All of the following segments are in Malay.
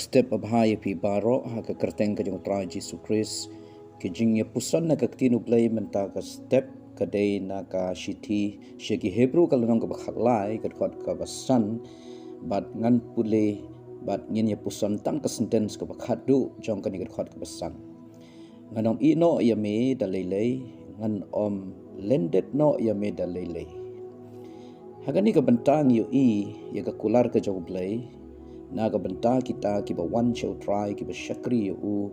step bahaya pi baro ha ka kerteng ka jong tra Jesus Christ ke jing ya pusan na ka tinu play menta ka step ka day na ka shiti sheki Hebrew ka lanong ka bakhalai ka kot ka basan bat ngan pule bat ngin ya pusan tang ka sentence ka bakhadu jong ka ni ka kot ka basan nganom ino ya me dalilei ngan om lendet no ya me dalilei hagani ka bentang yu ya ka kular ka jong play na ka benta kita ki ba one show try ki ba syakri u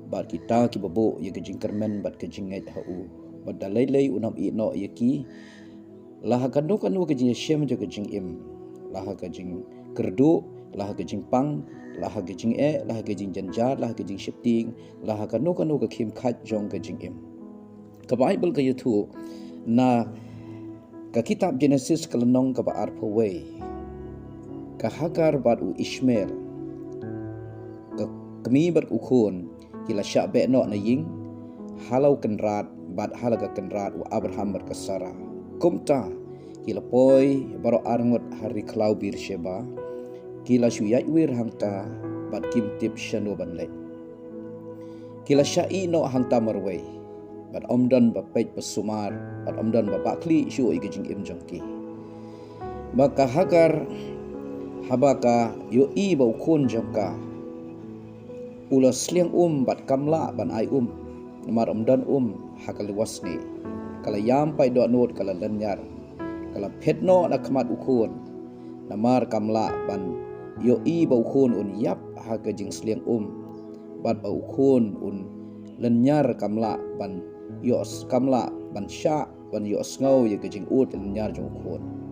bat kita ki ba bo ya ka jingkermen bat ka jingai ha u bat dalai unam i no ya ki lah ka no ka jing shem jo ka jing im lah ka jing kerdu lah ka jing pang lah ka jing lah ka jing janjar lah ka jing shifting lah ka no ka khim khat jong ka jing im ka bible ka yutu na ka kitab Genesis kalenong ka ba arpaway ka Hagar bat u Ishmael ka kami bat ukhon kila syabe no na ying halau kenrat bat halaga kenrat u Abraham bat ka Sarah kumta kila poi baro arngot hari klau bir sheba kila syuyai wir hangta bat kim tip shano banle kila syai no hangta marway bat omdan ba pej pasumar bat omdan ba bakli syu igijing im jongki maka Hagar habaka yo i bau khon jangka ula sliang bat kamla ban ai namar dan hakaliwasni kala yam pai do not kala lanyar kala phetno na khamat ukhon namar kamla ban yo i bau khon yap haka jing sliang bat bau khon lanyar kamla ban yos kamla ban sha ban yos ngau ye jing ut lanyar jong khon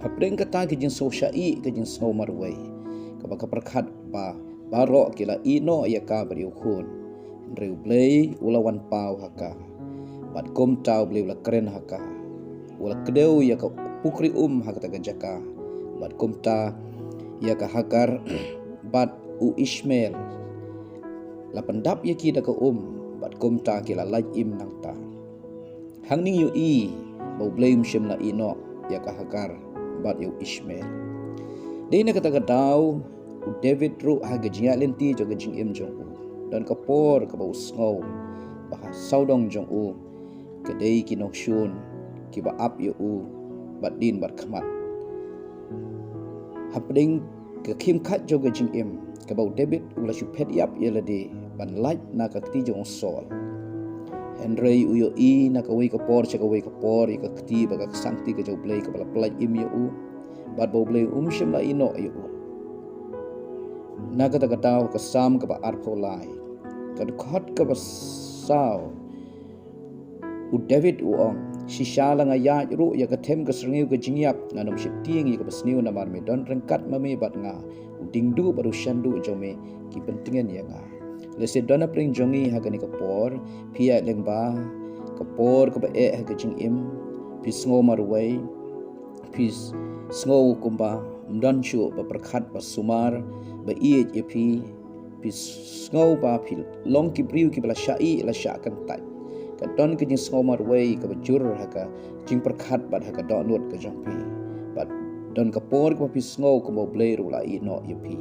Apreng kata ke jing so syai ke jing so marway ka ba perkhat ba baro kila ino ya ka bari ukhon reu blay ulawan pau haka bat kom tau blay ula keren haka ula kedeu ya ka pukri haka ta jaka bat kom ta ya ka Hagar bat u Ishmael la pendap ya ki da ka bat kom ta kila laj im nang ta hangning yu i bau blame shim la ino ya ka Hagar bat yu Ishmael dina kata kadau David ru haga jinga lenti jo gajing im jong dan kapor ka bau sngow bah saudong jong kedai kinok shun ki ba ap yu bat din bat khamat hapding ka khim khat jo gajing im ka bau David ula shu phet yap yelade ban light na ka ti jong sol Henry uyo i na ka wei ka por cha ka wei ka por i ka kti ba ka sangti ka jo play ka bala play im yu bat bo play shim la ino yu na ka ta ka taw ka sam ka ba arpo lai ka khot ka ba saw u David ong shishala nga ya ru ya ka them ka sringiu ka jingyap nganom shipting i ka basniu na mar me don rengkat mami bat nga u dingdu baru shandu jome ki pentingan ya nga lese dona pring jongi hagani kapor pia lengba kapor ka ba hagajing im pisngo marway pis sngo kumba mdan chu ba perkhat ba sumar ba iet epi pis sngo ba pil long ki briu ki bala syai la sya kan tai ka don ki jing sngo marway ka ba jur haga jing perkhat ba haga donot ka jongpi ba don kapor ka pis sngo ko ba blay ru la ino epi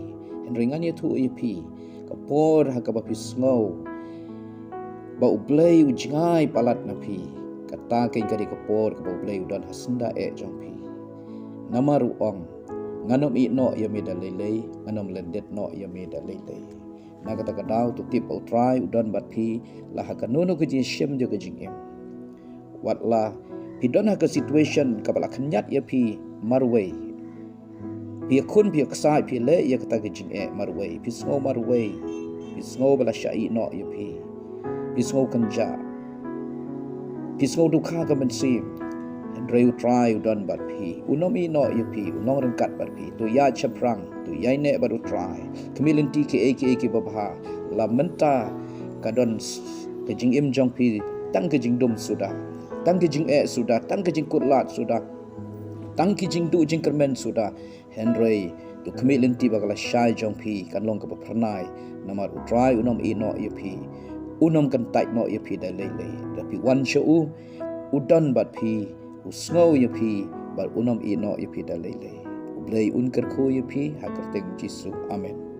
henringan ye tu epi kapor haka ba pisngau ba ublay ujingai palat na pi kata kain kari kapor ka ba ublay udan hasenda jongpi namaru ong nganom i no ya me dalilei nganom lendet no ya me dalilei na kata kadau tu tip au try udan bat pi la haka nono ke jing shem jo ke jing em wat la pi don haka situation ka bala khanyat ya pi marway pi khun pi ksai pi le ya kata ke jing marway pi sngo marway pi sngo bala syai no ya pi sngo kanja pi sngo dukha ka mensi Andreu try udan bat pi unomi no ya pi unong rengkat bat pi tu ya chaprang tu ya ne baru try kemilinti ke babha la menta kadon ke jing im jong pi tang ke jing dum sudah tang ke jing sudah tang ke jing kutlat sudah tang ke jing du jing kermen sudah Henry tu kemilinti bagala syai jong pi kan long ka pernai namar utrai unom i no ya pi unom kan tait no ya pi dalai tapi wan show udan bat pi usngau ya pi bar unom i no ya pi dalai blay un kerko ya pi hakerteng Jisu amen.